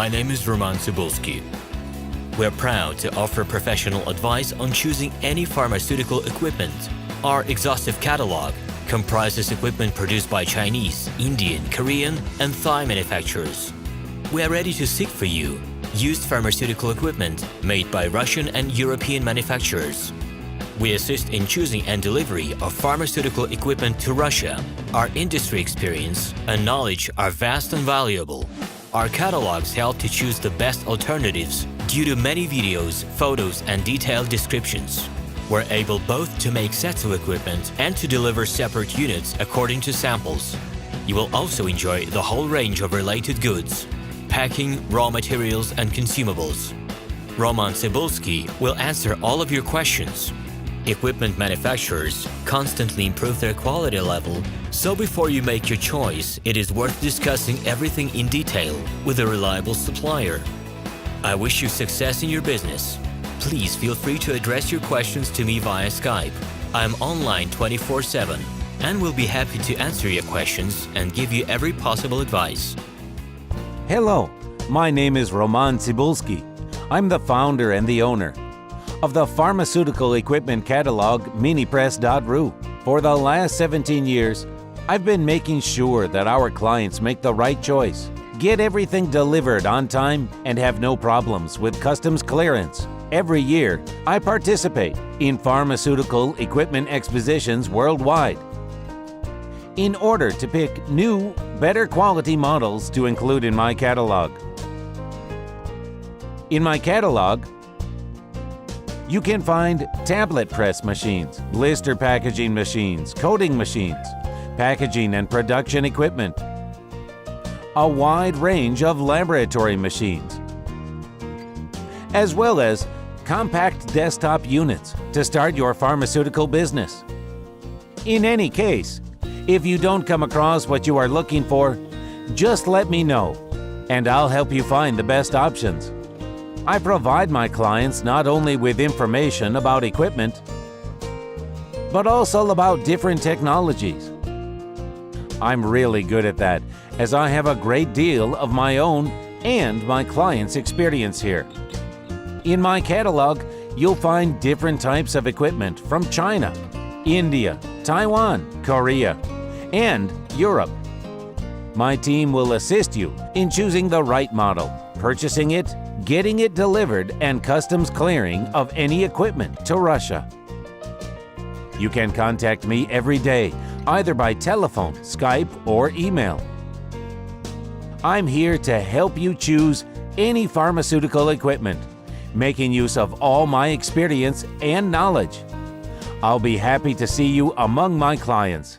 My name is Roman Cybulski. We're proud to offer professional advice on choosing any pharmaceutical equipment. Our exhaustive catalog comprises equipment produced by Chinese, Indian, Korean, and Thai manufacturers. We are ready to seek for you used pharmaceutical equipment made by Russian and European manufacturers. We assist in choosing and delivery of pharmaceutical equipment to Russia. Our industry experience and knowledge are vast and valuable. Our catalogs help to choose the best alternatives due to many videos, photos, and detailed descriptions. We're able both to make sets of equipment and to deliver separate units according to samples. You will also enjoy the whole range of related goods, packing, raw materials, and consumables. Roman Cybulski will answer all of your questions. Equipment manufacturers constantly improve their quality level, so before you make your choice, it is worth discussing everything in detail with a reliable supplier. I wish you success in your business. Please feel free to address your questions to me via Skype. I'm online 24/7 and will be happy to answer your questions and give you every possible advice. Hello, my name is Roman Cybulski. I'm the founder and the owner of the pharmaceutical equipment catalog minipress.ru. For the last 17 years, I've been making sure that our clients make the right choice, get everything delivered on time, and have no problems with customs clearance. Every year, I participate in pharmaceutical equipment expositions worldwide in order to pick new, better quality models to include in my catalog. In my catalog, you can find tablet press machines, blister packaging machines, coating machines, packaging and production equipment, a wide range of laboratory machines, as well as compact desktop units to start your pharmaceutical business. In any case, if you don't come across what you are looking for, just let me know, and I'll help you find the best options. I provide my clients not only with information about equipment, but also about different technologies. I'm really good at that, as I have a great deal of my own and my clients' experience here. In my catalog, you'll find different types of equipment from China, India, Taiwan, Korea, and Europe. My team will assist you in choosing the right model, purchasing it, getting it delivered, and customs clearing of any equipment to Russia. You can contact me every day, either by telephone, Skype, or email. I'm here to help you choose any pharmaceutical equipment, making use of all my experience and knowledge. I'll be happy to see you among my clients.